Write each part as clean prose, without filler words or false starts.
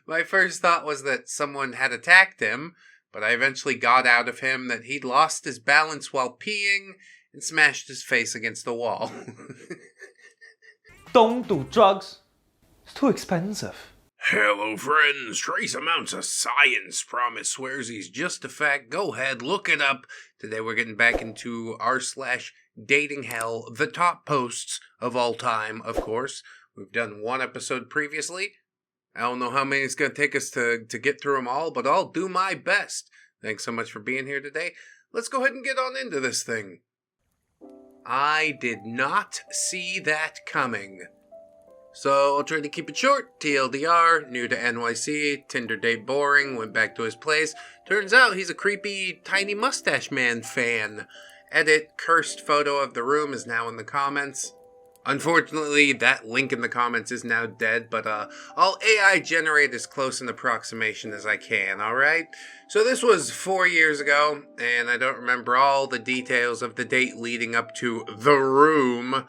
My first thought was that someone had attacked him, but I eventually got out of him that he'd lost his balance while peeing and smashed his face against the wall. Don't do drugs. It's too expensive. Hello, friends. Trace amounts of science. Promise swears he's just a fact. Go ahead, look it up. Today we're getting back into r/DatingHell, the top posts of all time, of course. We've done one episode previously. I don't know how many it's going to take us to get through them all, but I'll do my best. Thanks so much for being here today. Let's go ahead and get on into this thing. I did not see that coming. So I'll try to keep it short. TLDR, new to NYC, Tinder date boring, went back to his place. Turns out he's a creepy tiny mustache man fan. Edit, cursed photo of the room is now in the comments. Unfortunately, that link in the comments is now dead, but I'll AI generate as close an approximation as I can, alright? So this was 4 years ago, and I don't remember all the details of the date leading up to the room.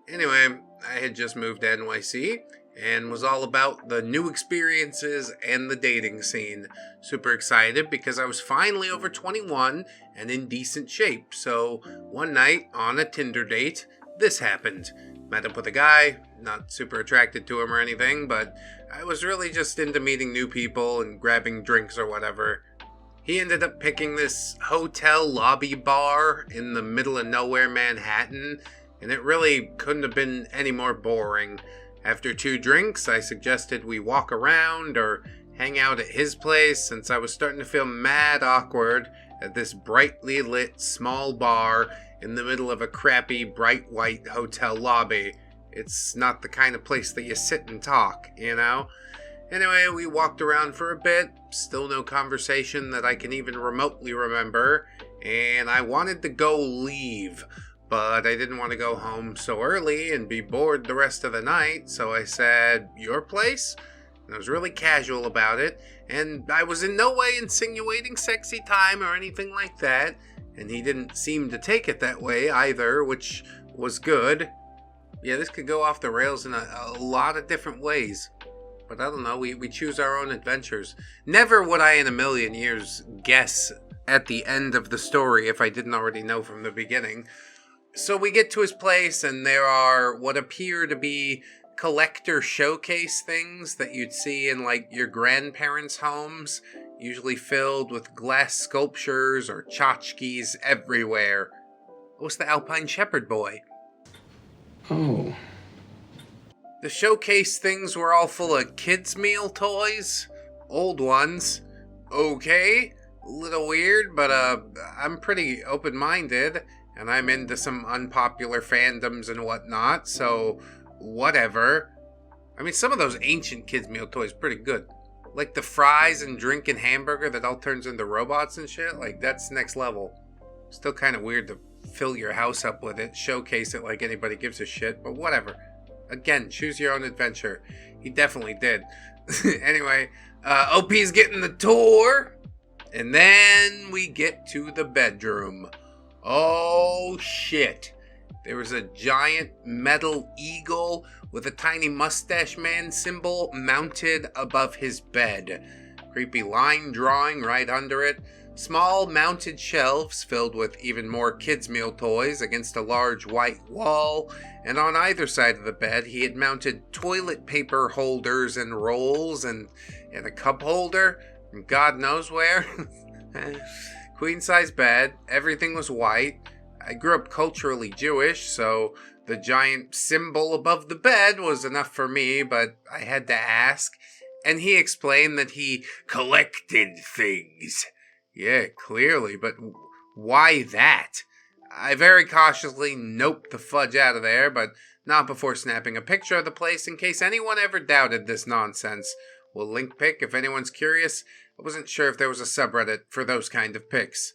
Anyway, I had just moved to NYC and was all about the new experiences and the dating scene. Super excited because I was finally over 21 and in decent shape. So one night on a Tinder date, this happened. Met up with a guy, not super attracted to him or anything, but I was really just into meeting new people and grabbing drinks or whatever. He ended up picking this hotel lobby bar in the middle of nowhere Manhattan, and it really couldn't have been any more boring. After 2 drinks, I suggested we walk around or hang out at his place since I was starting to feel mad awkward at this brightly lit small bar in the middle of a crappy bright white hotel lobby. It's not the kind of place that you sit and talk, you know? Anyway, we walked around for a bit, still no conversation that I can even remotely remember, and I wanted to go leave. But I didn't want to go home so early and be bored the rest of the night, so I said, "Your place?" And I was really casual about it, and I was in no way insinuating sexy time or anything like that, and he didn't seem to take it that way either, which was good. Yeah, this could go off the rails in a lot of different ways. But I don't know, we choose our own adventures. Never would I in a million years guess at the end of the story if I didn't already know from the beginning. So we get to his place, and there are what appear to be collector showcase things that you'd see in, like, your grandparents' homes, usually filled with glass sculptures or tchotchkes everywhere. It was the Alpine Shepherd boy. Oh. The showcase things were all full of kids' meal toys, old ones. Okay, a little weird, but I'm pretty open-minded. And I'm into some unpopular fandoms and whatnot, so whatever. I mean, some of those ancient kids' meal toys are pretty good. Like the fries and drunken hamburger that all turns into robots and shit. Like, that's next level. Still kind of weird to fill your house up with it, showcase it like anybody gives a shit, but whatever. Again, choose your own adventure. He definitely did. Anyway, OP's getting the tour, and then we get to the bedroom. Oh shit. There was a giant metal eagle with a tiny mustache man symbol mounted above his bed. Creepy line drawing right under it. Small mounted shelves filled with even more kids' meal toys against a large white wall. And on either side of the bed, he had mounted toilet paper holders and rolls and a cup holder from God knows where. Queen-size bed, everything was white. I grew up culturally Jewish, so the giant symbol above the bed was enough for me, but I had to ask. And he explained that he collected things. Yeah, clearly, but why that? I very cautiously noped the fudge out of there, but not before snapping a picture of the place in case anyone ever doubted this nonsense. We'll link pic if anyone's curious. I wasn't sure if there was a subreddit for those kind of pics.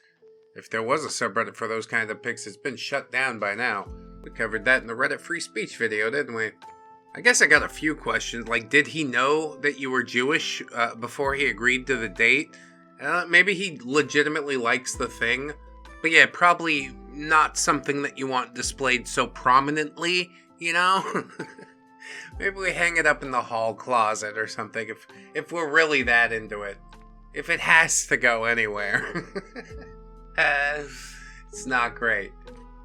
If there was a subreddit for those kind of pics, it's been shut down by now. We covered that in the Reddit free speech video, didn't we? I guess I got a few questions, like did he know that you were Jewish before he agreed to the date? Maybe he legitimately likes the thing. But yeah, probably not something that you want displayed so prominently, you know? Maybe we hang it up in the hall closet or something if we're really that into it. If it has to go anywhere. It's not great.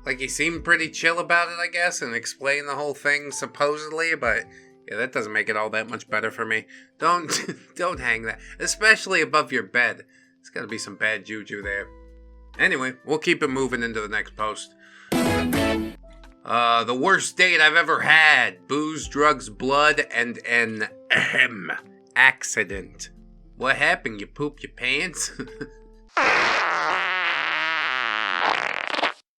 Like, he seemed pretty chill about it, I guess, and explained the whole thing supposedly, but yeah, that doesn't make it all that much better for me. Don't hang that, especially above your bed. There's gotta be some bad juju there. Anyway, we'll keep it moving into the next post. The worst date I've ever had. Booze, drugs, blood, and an accident. What happened? You pooped your pants?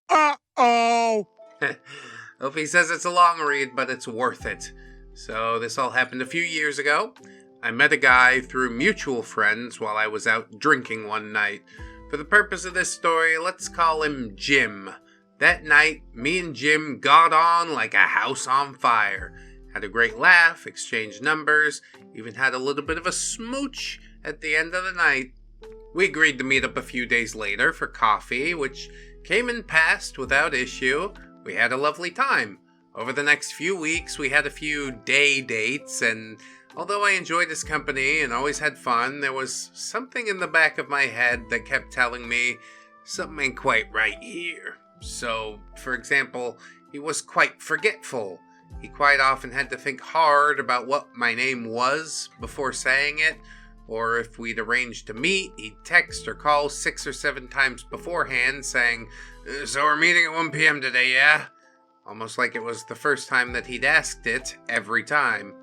Uh-oh! Hope he says it's a long read, but it's worth it. So this all happened a few years ago. I met a guy through mutual friends while I was out drinking one night. For the purpose of this story, let's call him Jim. That night, me and Jim got on like a house on fire. Had a great laugh, exchanged numbers, even had a little bit of a smooch at the end of the night. We agreed to meet up a few days later for coffee, which came and passed without issue. We had a lovely time. Over the next few weeks, we had a few day dates, and although I enjoyed his company and always had fun, there was something in the back of my head that kept telling me something ain't quite right here. So, for example, he was quite forgetful. He quite often had to think hard about what my name was before saying it, or if we'd arranged to meet, he'd text or call 6 or 7 times beforehand saying, "So we're meeting at 1 p.m. today, yeah?" Almost like it was the first time that he'd asked it every time.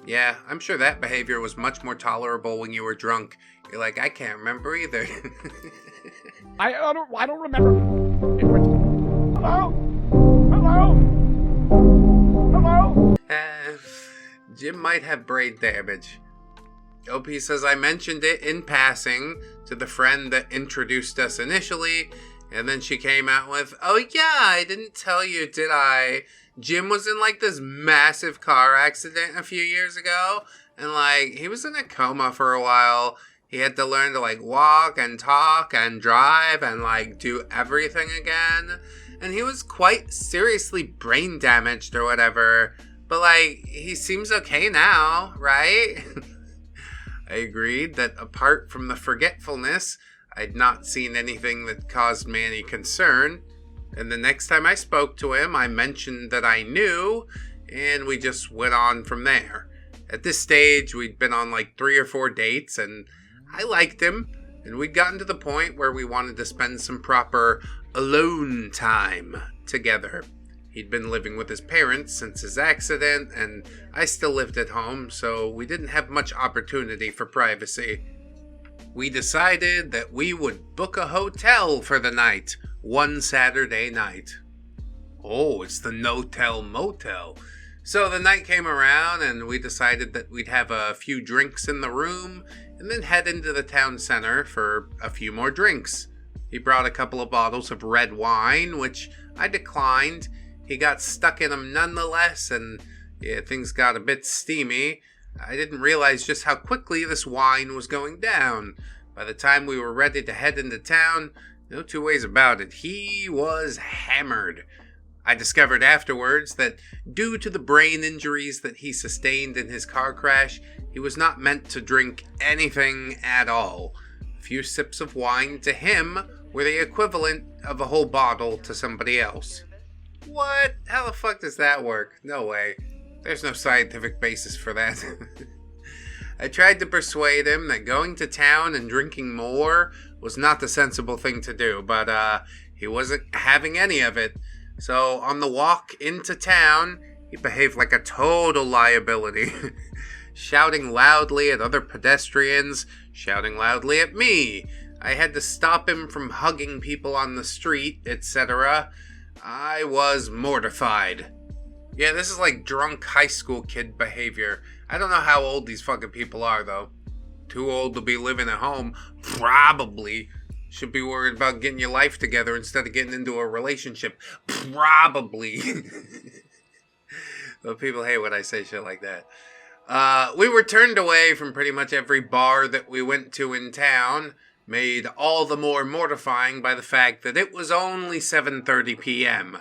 Yeah, I'm sure that behavior was much more tolerable when you were drunk. You're like, I can't remember either. I don't remember. It went, hello? Hello? Hello? Jim might have brain damage. OP says I mentioned it in passing to the friend that introduced us initially, and then she came out with, "Oh yeah, I didn't tell you, did I? Jim was in like this massive car accident a few years ago, and like he was in a coma for a while. He had to learn to like walk and talk and drive and like do everything again, and he was quite seriously brain damaged or whatever, but like he seems okay now, right?" I agreed that apart from the forgetfulness, I'd not seen anything that caused me any concern. And the next time I spoke to him, I mentioned that I knew, and we just went on from there. At this stage, we'd been on like 3 or 4 dates, and I liked him, and we'd gotten to the point where we wanted to spend some proper alone time together. He'd been living with his parents since his accident, and I still lived at home, so we didn't have much opportunity for privacy. We decided that we would book a hotel for the night, one Saturday night. Oh, it's the no-tell motel. So the night came around, and we decided that we'd have a few drinks in the room, and then head into the town center for a few more drinks. He brought a couple of bottles of red wine, which I declined. He got stuck in them nonetheless, and yeah, things got a bit steamy. I didn't realize just how quickly this wine was going down. By the time we were ready to head into town, no two ways about it, he was hammered. I discovered afterwards that due to the brain injuries that he sustained in his car crash, he was not meant to drink anything at all. A few sips of wine to him were the equivalent of a whole bottle to somebody else. What? How the fuck does that work? No way. There's no scientific basis for that. I tried to persuade him that going to town and drinking more was not the sensible thing to do, but he wasn't having any of it. So on the walk into town, he behaved like a total liability. Shouting loudly at other pedestrians, shouting loudly at me. I had to stop him from hugging people on the street, etc. I was mortified. Yeah, this is like drunk high school kid behavior. I don't know how old these fucking people are, though. Too old to be living at home. Probably. Should be worried about getting your life together instead of getting into a relationship. Probably. But people hate when I say shit like that. We were turned away from pretty much every bar that we went to in town. Made all the more mortifying by the fact that it was only 7:30 p.m.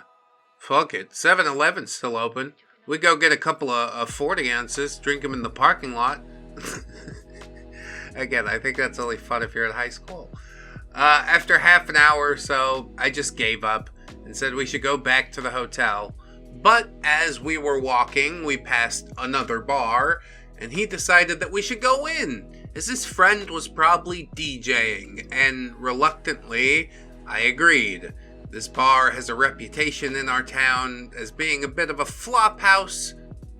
Fuck it, 7-Eleven's still open. We go get a couple of 40 ounces, drink them in the parking lot. Again, I think that's only fun if you're in high school. After half an hour or so, I just gave up and said we should go back to the hotel. But as we were walking, we passed another bar, and he decided that we should go in, as his friend was probably DJing, and reluctantly, I agreed. This bar has a reputation in our town as being a bit of a flop house,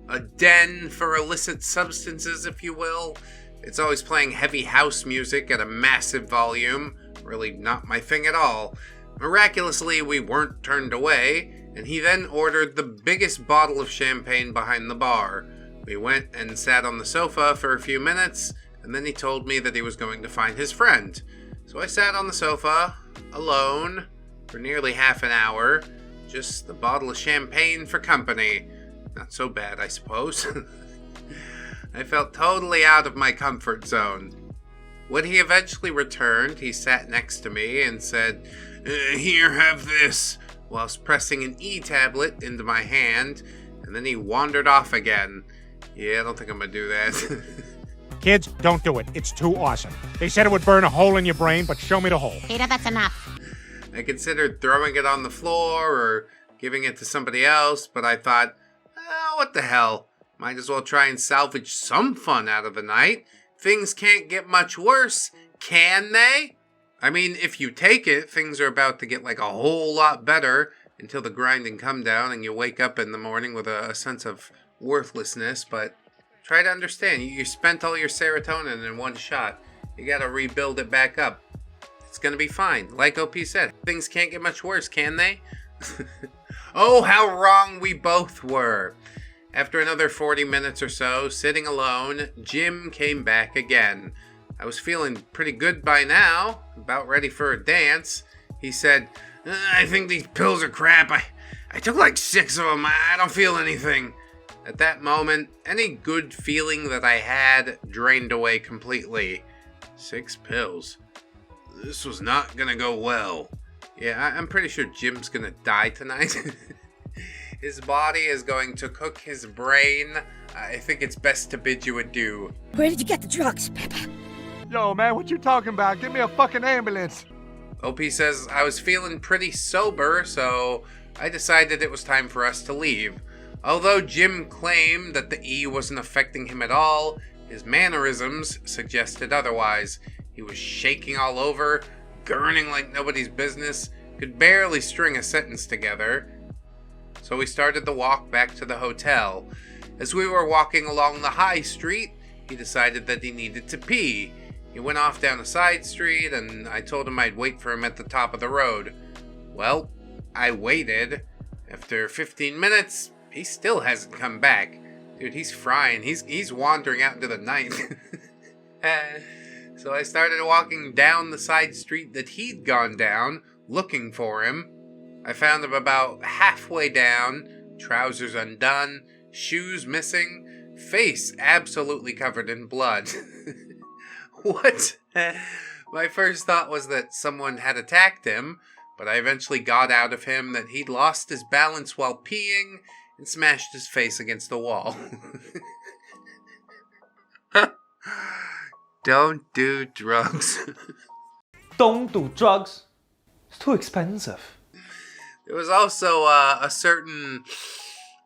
a den for illicit substances, if you will. It's always playing heavy house music at a massive volume, really not my thing at all. Miraculously, we weren't turned away, and he then ordered the biggest bottle of champagne behind the bar. We went and sat on the sofa for a few minutes, and then he told me that he was going to find his friend. So I sat on the sofa, alone, for nearly half an hour. Just the bottle of champagne for company. Not so bad, I suppose. I felt totally out of my comfort zone. When he eventually returned, he sat next to me and said, "Here, have this," whilst pressing an e-tablet into my hand, and then he wandered off again. Yeah, I don't think I'm gonna do that. Kids, don't do it. It's too awesome. They said it would burn a hole in your brain, but show me the hole. Peter, that's enough. I considered throwing it on the floor or giving it to somebody else, but I thought, what the hell? Might as well try and salvage some fun out of the night. Things can't get much worse, can they? I mean, if you take it, things are about to get like a whole lot better until the grinding come down and you wake up in the morning with a sense of worthlessness, but try to understand, you spent all your serotonin in one shot. You gotta rebuild it back up. It's gonna be fine. Like OP said, things can't get much worse, can they? Oh, how wrong we both were. After another 40 minutes or so, sitting alone, Jim came back again. I was feeling pretty good by now, about ready for a dance. He said, "I think these pills are crap. I took like 6 of them. I don't feel anything." At that moment, any good feeling that I had drained away completely. 6 pills. This was not gonna go well. Yeah, I'm pretty sure Jim's gonna die tonight. His body is going to cook his brain. I think it's best to bid you adieu. Where did you get the drugs, Pepper? Yo, man, what you talking about? Give me a fucking ambulance. OP says I was feeling pretty sober, so I decided it was time for us to leave. Although Jim claimed that the E wasn't affecting him at all, his mannerisms suggested otherwise. He was shaking all over, gurning like nobody's business, could barely string a sentence together. So we started the walk back to the hotel. As we were walking along the high street, he decided that he needed to pee. He went off down a side street, and I told him I'd wait for him at the top of the road. Well, I waited. After 15 minutes, he still hasn't come back. Dude, he's frying. He's wandering out into the night. So I started walking down the side street that he'd gone down, looking for him. I found him about halfway down, trousers undone, shoes missing, face absolutely covered in blood. What? My first thought was that someone had attacked him, but I eventually got out of him that he'd lost his balance while peeing and smashed his face against the wall. Don't do drugs. Don't do drugs. It's too expensive. There was also a certain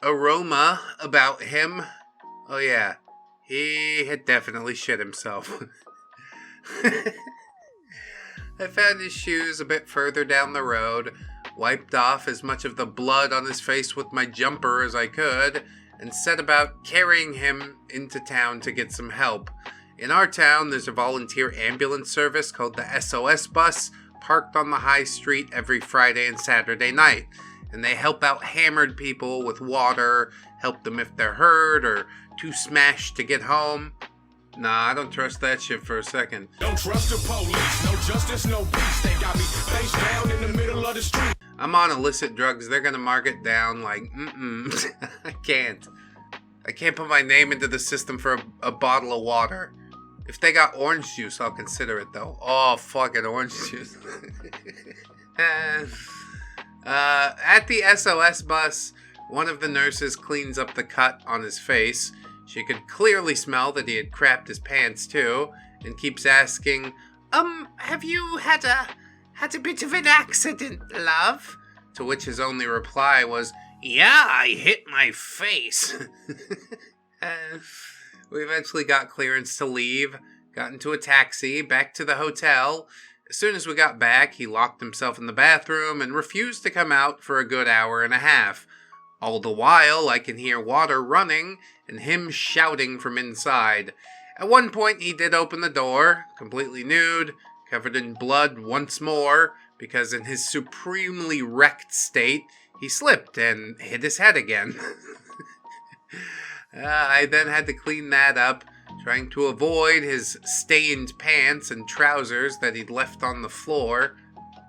aroma about him. Oh yeah, he had definitely shit himself. I found his shoes a bit further down the road, wiped off as much of the blood on his face with my jumper as I could, and set about carrying him into town to get some help. In our town, there's a volunteer ambulance service called the SOS bus, parked on the high street every Friday and Saturday night. And they help out hammered people with water, help them if they're hurt or too smashed to get home. Nah, I don't trust that shit for a second. Don't trust the police, no justice, no peace. They got me face down in the middle of the street. I'm on illicit drugs, they're gonna mark it down like, I can't put my name into the system for a bottle of water. If they got orange juice, I'll consider it though. Oh, fucking orange juice. At the SOS bus, One of the nurses cleans up the cut on his face. She could clearly smell that he had crapped his pants too, and keeps asking, have you had a bit of an accident, love? To which his only reply was, yeah, I hit my face. We eventually got clearance to leave, got into a taxi, back to the hotel. As soon as we got back, he locked himself in the bathroom and refused to come out for a good hour and a half. All the while, I can hear water running and him shouting from inside. At one point, he did open the door, completely nude, covered in blood once more, because in his supremely wrecked state, he slipped and hit his head again. I then had to clean that up, trying to avoid his stained pants and trousers that he'd left on the floor.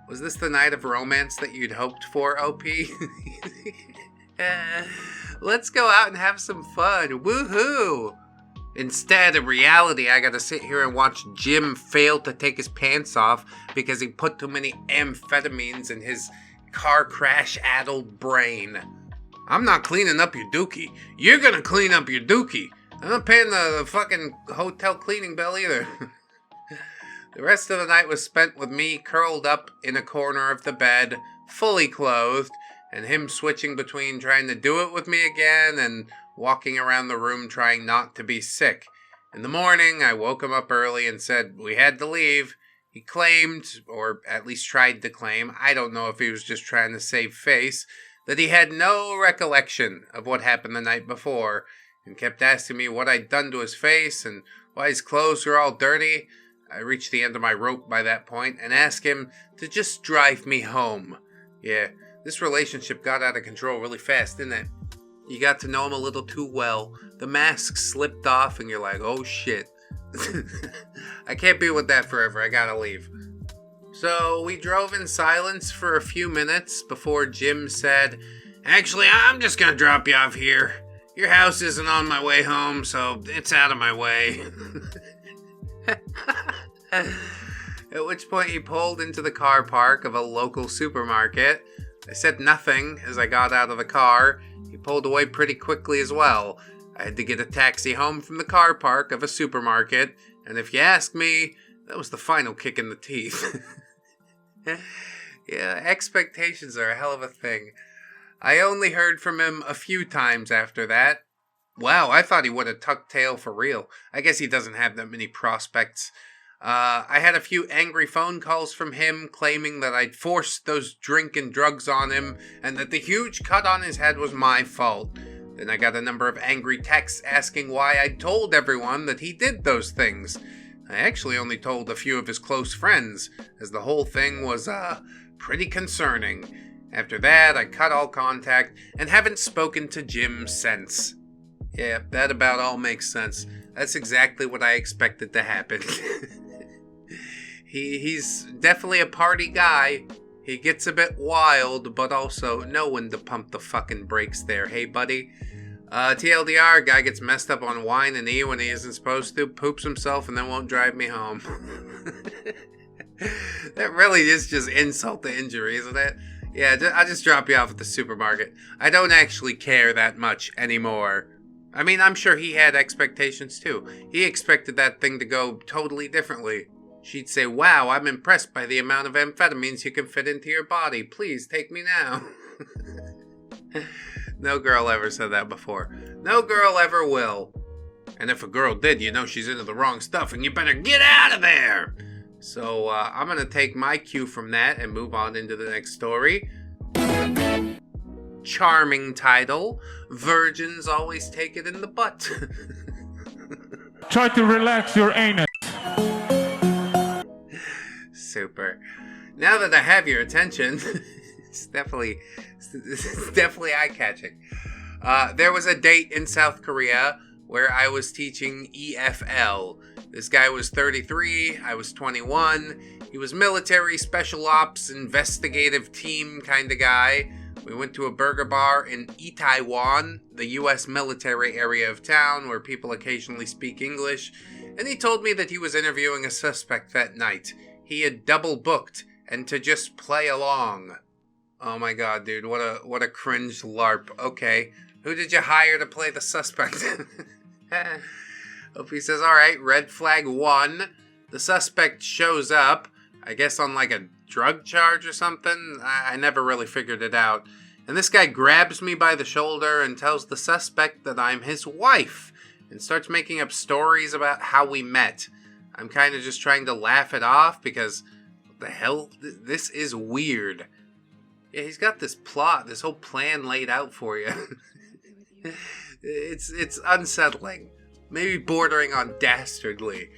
Was this the night of romance that you'd hoped for, OP? Let's go out and have some fun. Woohoo! Instead, in reality, I gotta sit here and watch Jim fail to take his pants off because he put too many amphetamines in his car crash-addled brain. I'm not cleaning up your dookie. You're gonna clean up your dookie. I'm not paying the fucking hotel cleaning bill either. The rest of the night was spent with me curled up in a corner of the bed, fully clothed, and him switching between trying to do it with me again and walking around the room trying not to be sick. In the morning, I woke him up early and said we had to leave. He claimed, or at least tried to claim, I don't know if he was just trying to save face, that he had no recollection of what happened the night before, and kept asking me what I'd done to his face and why his clothes were all dirty. I reached the end of my rope by that point and asked him to just drive me home. Yeah, this relationship got out of control really fast, didn't it? You got to know him a little too well. The mask slipped off and you're like, oh shit. I can't be with that forever, I gotta leave. So we drove in silence for a few minutes before Jim said, actually, I'm just gonna drop you off here. Your house isn't on my way home, so it's out of my way. At which point he pulled into the car park of a local supermarket. I said nothing as I got out of the car. He pulled away pretty quickly as well. I had to get a taxi home from the car park of a supermarket, and if you ask me, that was the final kick in the teeth. Yeah, expectations are a hell of a thing. I only heard from him a few times after that. Wow, I thought he would have tucked tail for real. I guess he doesn't have that many prospects. I had a few angry phone calls from him claiming that I'd forced those drinking drugs on him and that the huge cut on his head was my fault. Then I got a number of angry texts asking why I'd told everyone that he did those things. I actually only told a few of his close friends, as the whole thing was, pretty concerning. After that, I cut all contact and haven't spoken to Jim since. Yeah, that about all makes sense. That's exactly what I expected to happen. He's definitely a party guy. He gets a bit wild, but also know when to pump the fucking brakes there, hey buddy? TLDR, guy gets messed up on wine and E when he isn't supposed to, poops himself and then won't drive me home. That really is just insult to injury, isn't it? Yeah, I'll just drop you off at the supermarket. I don't actually care that much anymore. I mean, I'm sure he had expectations too. He expected that thing to go totally differently. She'd say, wow, I'm impressed by the amount of amphetamines you can fit into your body. Please take me now. No girl ever said that before. No girl ever will. And if a girl did, you know she's into the wrong stuff and you better get out of there. So I'm going to take my cue from that and move on into the next story. Charming title. Virgins always take it in the butt. Try to relax your anus. Super. Now that I have your attention, it's definitely eye-catching. There was a date in South Korea where I was teaching EFL. This guy was 33, I was 21. He was military, special ops, investigative team kind of guy. We went to a burger bar in Itaewon, the U.S. military area of town where people occasionally speak English, and he told me that he was interviewing a suspect that night. He had double booked, and to just play along. Oh my god, dude, what a cringe LARP. Okay, who did you hire to play the suspect? Opie says, alright, red flag 1. The suspect shows up, I guess on like a drug charge or something. I never really figured it out. And this guy grabs me by the shoulder and tells the suspect that I'm his wife, and starts making up stories about how we met. I'm kind of just trying to laugh it off because, what the hell, this is weird. Yeah, he's got this plot, this whole plan laid out for you. It's unsettling. Maybe bordering on dastardly.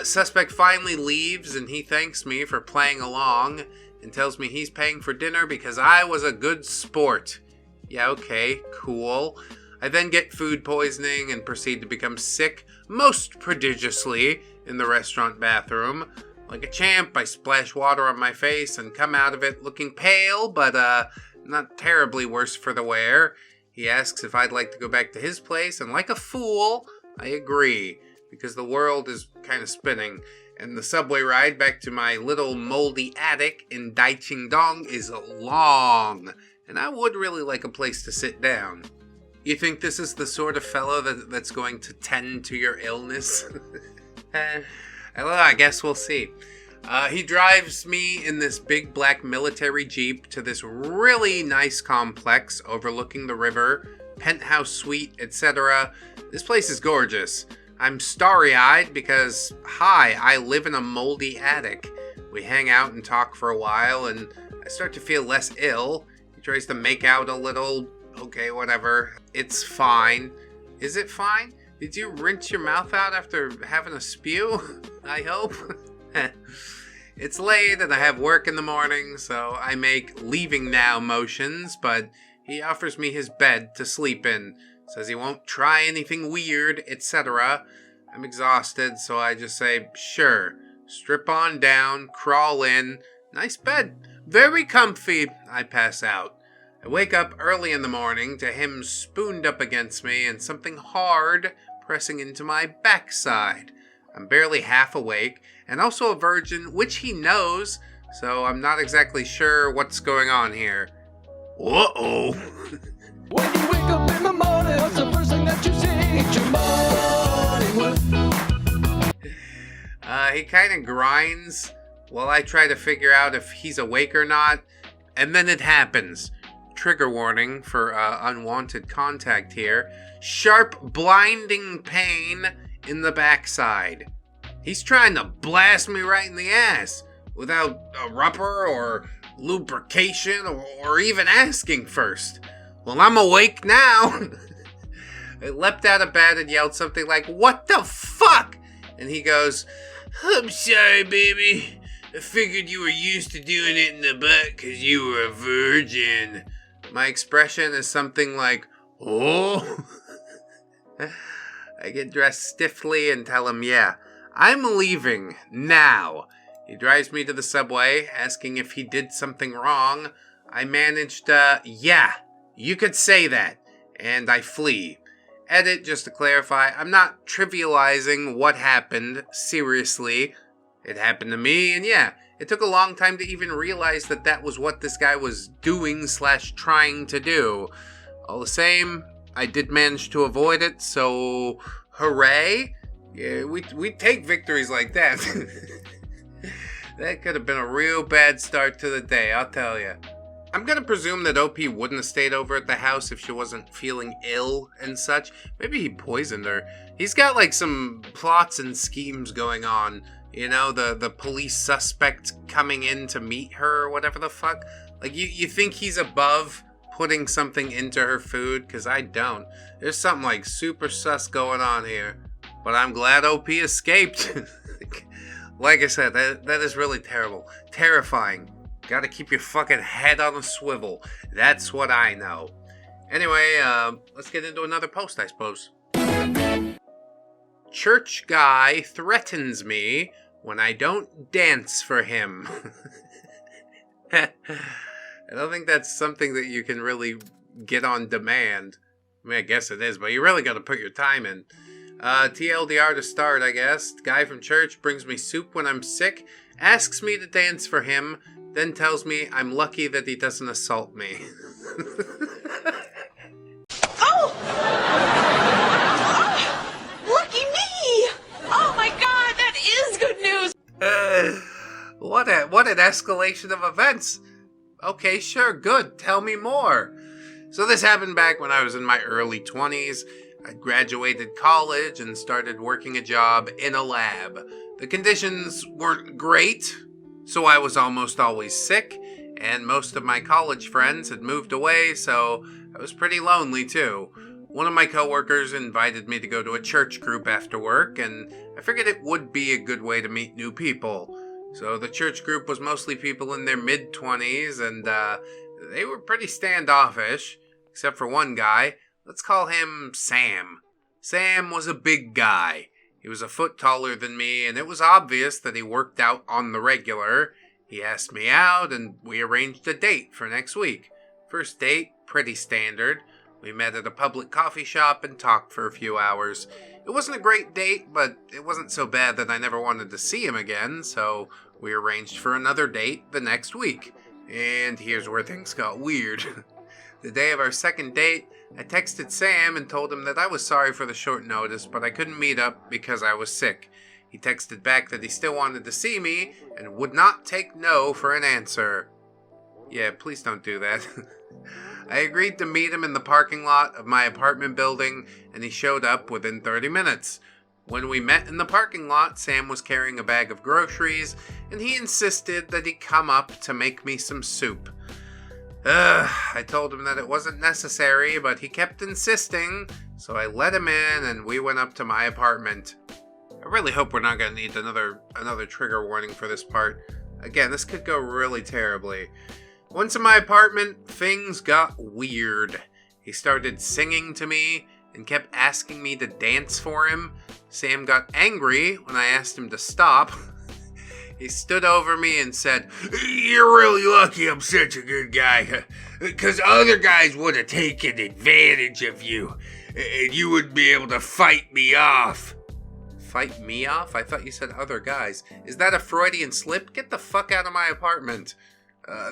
Suspect finally leaves and he thanks me for playing along and tells me he's paying for dinner because I was a good sport. Yeah, okay, cool. I then get food poisoning and proceed to become sick most prodigiously in the restaurant bathroom. Like a champ, I splash water on my face and come out of it looking pale, but not terribly worse for the wear. He asks if I'd like to go back to his place, and like a fool, I agree, because the world is kind of spinning, and the subway ride back to my little moldy attic in Daiqingdong is long, and I would really like a place to sit down. You think this is the sort of fellow that's going to tend to your illness? I guess we'll see. He drives me in this big black military Jeep to this really nice complex overlooking the river, penthouse suite, etc. This place is gorgeous. I'm starry-eyed because, hi, I live in a moldy attic. We hang out and talk for a while, and I start to feel less ill. He tries to make out a little. Okay, whatever. It's fine. Is it fine? Did you rinse your mouth out after having a spew? I hope. It's late and I have work in the morning, so I make leaving now motions, but he offers me his bed to sleep in. Says he won't try anything weird, etc. I'm exhausted, so I just say, sure. Strip on down, crawl in. Nice bed. Very comfy. I pass out. I wake up early in the morning to him spooned up against me and something hard pressing into my backside. I'm barely half awake, and also a virgin, which he knows, so I'm not exactly sure what's going on here. Uh-oh. When you wake up in the morning, what's the first thing that you see? It's your morning wood. He kind of grinds while I try to figure out if he's awake or not, and then it happens. Trigger warning for unwanted contact here. Sharp, blinding pain in the backside. He's trying to blast me right in the ass without a rubber or lubrication or even asking first. Well, I'm awake now. I leapt out of bed and yelled something like, "What the fuck?" And he goes, "I'm sorry, baby. I figured you were used to doing it in the butt because you were a virgin." My expression is something like, "Oh." I get dressed stiffly and tell him, yeah, I'm leaving now. He drives me to the subway, asking if he did something wrong. I managed, yeah, you could say that. And I flee. Edit, just to clarify, I'm not trivializing what happened, seriously. It happened to me, and yeah, it took a long time to even realize that that was what this guy was doing / trying to do. All the same, I did manage to avoid it, so hooray. Yeah, we take victories like that. That could have been a real bad start to the day, I'll tell you. I'm gonna presume that OP wouldn't have stayed over at the house if she wasn't feeling ill and such. Maybe he poisoned her. He's got like some plots and schemes going on. You know, the police suspect coming in to meet her or whatever the fuck. Like, you think he's above putting something into her food? Because I don't. There's something like super sus going on here. But I'm glad OP escaped. Like I said, that is really terrible. Terrifying. Gotta keep your fucking head on a swivel. That's what I know. Anyway, let's get into another post, I suppose. Church guy threatens me when I don't dance for him. I don't think that's something that you can really get on demand. I mean, I guess it is, but you really got to put your time in. TLDR to start, I guess. Guy from church brings me soup when I'm sick, asks me to dance for him, then tells me I'm lucky that he doesn't assault me. Lucky me! Oh my god, that is good news! What an escalation of events. Okay, sure, good. Tell me more. So this happened back when I was in my early 20s. I graduated college and started working a job in a lab. The conditions weren't great, so I was almost always sick, and most of my college friends had moved away, so I was pretty lonely too. One of my coworkers invited me to go to a church group after work, and I figured it would be a good way to meet new people. So the church group was mostly people in their mid-20s, and they were pretty standoffish, except for one guy. Let's call him Sam. Sam was a big guy. He was a foot taller than me, and it was obvious that he worked out on the regular. He asked me out, and we arranged a date for next week. First date, pretty standard. We met at a public coffee shop and talked for a few hours. It wasn't a great date, but it wasn't so bad that I never wanted to see him again, so we arranged for another date the next week. And here's where things got weird. The day of our second date, I texted Sam and told him that I was sorry for the short notice, but I couldn't meet up because I was sick. He texted back that he still wanted to see me and would not take no for an answer. Yeah, please don't do that. I agreed to meet him in the parking lot of my apartment building, and he showed up within 30 minutes. When we met in the parking lot, Sam was carrying a bag of groceries, and he insisted that he come up to make me some soup. I told him that it wasn't necessary, but he kept insisting, so I let him in and we went up to my apartment. I really hope we're not going to need another trigger warning for this part. Again, this could go really terribly. Once in my apartment, things got weird. He started singing to me and kept asking me to dance for him. Sam got angry when I asked him to stop. He stood over me and said, "You're really lucky I'm such a good guy, because other guys would have taken advantage of you, and you wouldn't be able to fight me off." Fight me off? I thought you said other guys. Is that a Freudian slip? Get the fuck out of my apartment.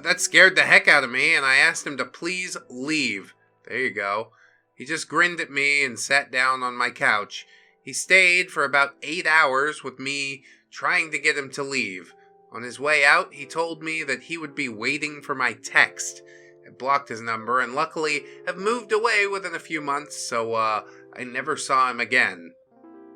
That scared the heck out of me, and I asked him to please leave. There you go. He just grinned at me and sat down on my couch. He stayed for about 8 hours with me trying to get him to leave. On his way out, he told me that he would be waiting for my text. I blocked his number and luckily have moved away within a few months, so I never saw him again.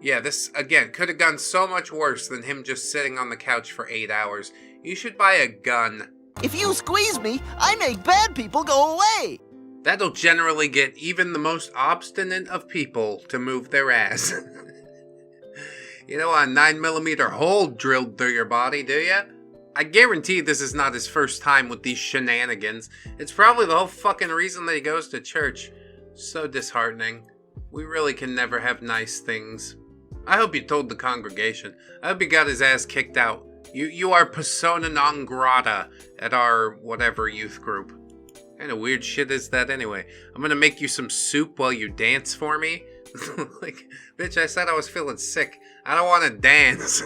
Yeah, this, again, could have gone so much worse than him just sitting on the couch for 8 hours. You should buy a gun. If you squeeze me, I make bad people go away. That'll generally get even the most obstinate of people to move their ass. You don't want a 9mm hole drilled through your body, do ya? I guarantee this is not his first time with these shenanigans. It's probably the whole fucking reason that he goes to church. So disheartening. We really can never have nice things. I hope you told the congregation. I hope he got his ass kicked out. You are persona non grata at our whatever youth group. What kind of weird shit is that anyway? I'm gonna make you some soup while you dance for me? Like, bitch, I said I was feeling sick. I don't want to dance.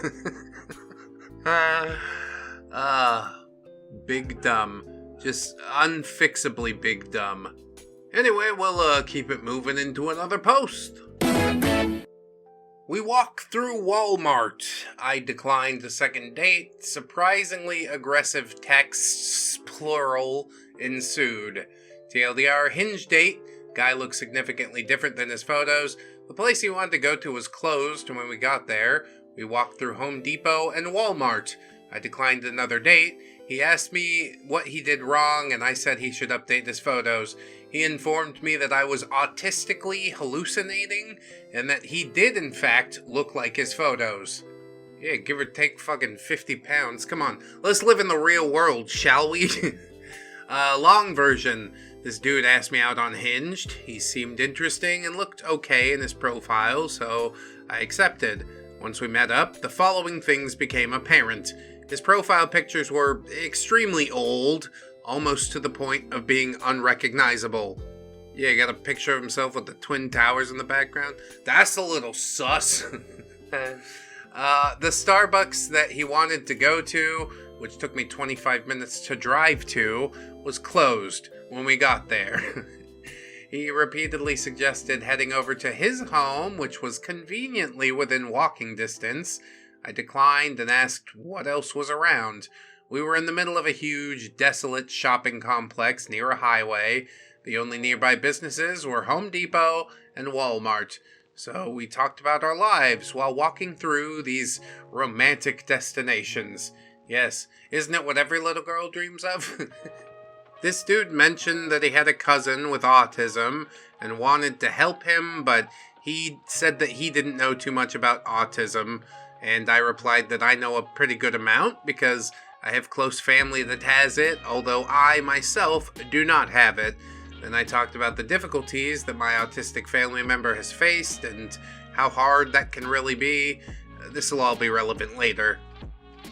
Big dumb. Just unfixably big dumb. Anyway, we'll keep it moving into another post. We walk through Walmart. I declined the second date. Surprisingly aggressive texts, plural, ensued. TLDR, Hinge date. Guy looks significantly different than his photos. The place he wanted to go to was closed when we got there. We walked through Home Depot and Walmart. I declined another date. He asked me what he did wrong, and I said he should update his photos. He informed me that I was autistically hallucinating, and that he did in fact look like his photos. Yeah, give or take fucking 50 pounds. Come on, let's live in the real world, shall we? Long version. This dude asked me out on Hinge. He seemed interesting and looked okay in his profile, so I accepted. Once we met up, the following things became apparent. His profile pictures were extremely old, almost to the point of being unrecognizable. Yeah, got a picture of himself with the Twin Towers in the background. That's a little sus. The Starbucks that he wanted to go to which took me 25 minutes to drive to, was closed when we got there. He repeatedly suggested heading over to his home, which was conveniently within walking distance. I declined and asked what else was around. We were in the middle of a huge, desolate shopping complex near a highway. The only nearby businesses were Home Depot and Walmart. So we talked about our lives while walking through these romantic destinations. Yes, isn't it what every little girl dreams of? This dude mentioned that he had a cousin with autism and wanted to help him, but he said that he didn't know too much about autism, and I replied that I know a pretty good amount because I have close family that has it, although I myself do not have it. Then I talked about the difficulties that my autistic family member has faced and how hard that can really be. This will all be relevant later.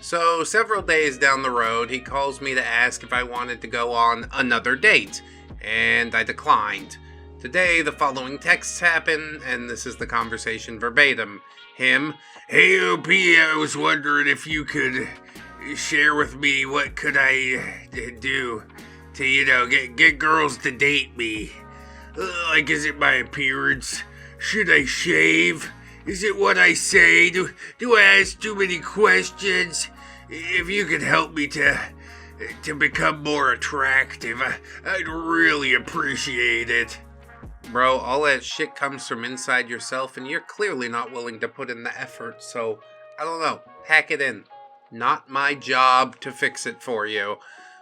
So, several days down the road, he calls me to ask if I wanted to go on another date, and I declined. Today, the following texts happen, and this is the conversation verbatim. Him, "Hey OP, I was wondering if you could share with me what could I do to, get girls to date me. Like, is it my appearance? Should I shave? Is it what I say? Do I ask too many questions? If you could help me to become more attractive, I'd really appreciate it." Bro, all that shit comes from inside yourself, and you're clearly not willing to put in the effort, so, I don't know, hack it in. Not my job to fix it for you.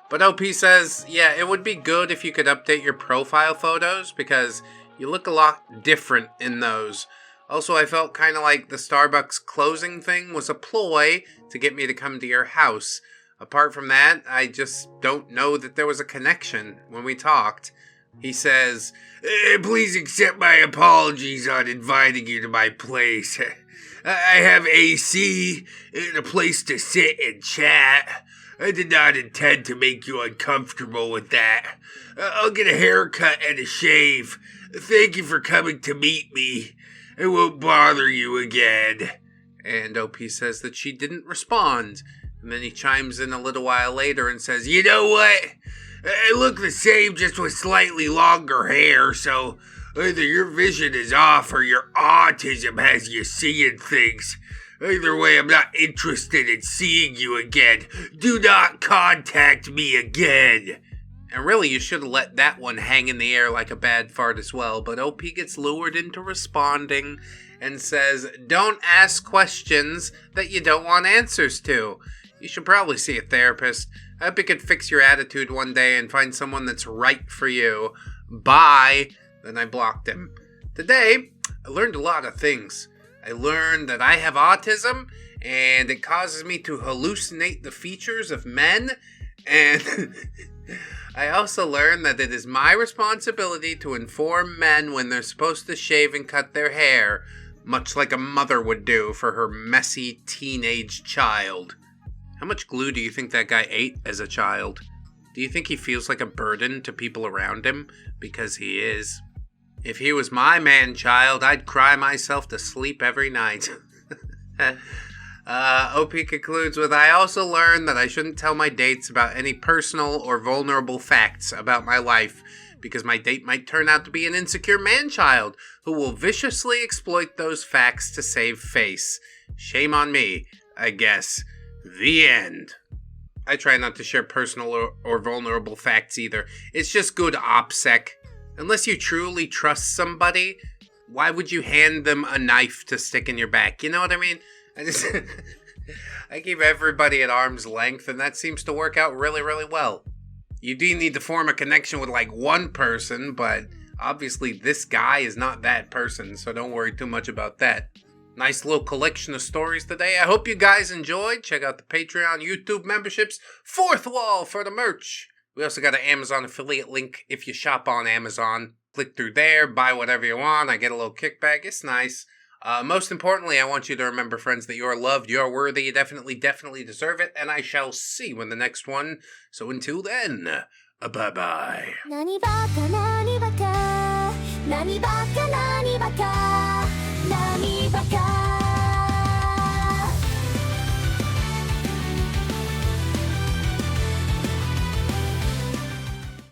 But OP says, yeah, it would be good if you could update your profile photos, because you look a lot different in those. Also, I felt kind of like the Starbucks closing thing was a ploy to get me to come to your house. Apart from that, I just don't know that there was a connection when we talked. He says, "Please accept my apologies on inviting you to my place. I have AC and a place to sit and chat. I did not intend to make you uncomfortable with that. I'll get a haircut and a shave. Thank you for coming to meet me. I won't bother you again." And OP says that she didn't respond. And then he chimes in a little while later and says, "You know what? I look the same, just with slightly longer hair, so either your vision is off or your autism has you seeing things. Either way, I'm not interested in seeing you again. Do not contact me again." And really, you should have let that one hang in the air like a bad fart as well, but OP gets lured into responding and says, "Don't ask questions that you don't want answers to. You should probably see a therapist. I hope you could fix your attitude one day and find someone that's right for you. Bye." Then I blocked him. Today, I learned a lot of things. I learned that I have autism, and it causes me to hallucinate the features of men, and I also learned that it is my responsibility to inform men when they're supposed to shave and cut their hair, much like a mother would do for her messy teenage child. How much glue do you think that guy ate as a child? Do you think he feels like a burden to people around him? Because he is. If he was my man-child, I'd cry myself to sleep every night. OP concludes with, "I also learned that I shouldn't tell my dates about any personal or vulnerable facts about my life, because my date might turn out to be an insecure man-child who will viciously exploit those facts to save face. Shame on me, I guess. The end." I try not to share personal or vulnerable facts either. It's just good OPSEC. Unless you truly trust somebody, why would you hand them a knife to stick in your back? You know what I mean? I keep everybody at arm's length, and that seems to work out really, really well. You do need to form a connection with like one person, but obviously this guy is not that person, so don't worry too much about that. Nice little collection of stories today. I hope you guys enjoyed. Check out the Patreon, YouTube memberships, fourth wall for the merch. We also got an Amazon affiliate link if you shop on Amazon. Click through there, buy whatever you want. I get a little kickback. It's nice. Most importantly, I want you to remember, friends, that you're loved, you're worthy, you definitely deserve it, and I shall see you in the next one. So until then, bye-bye.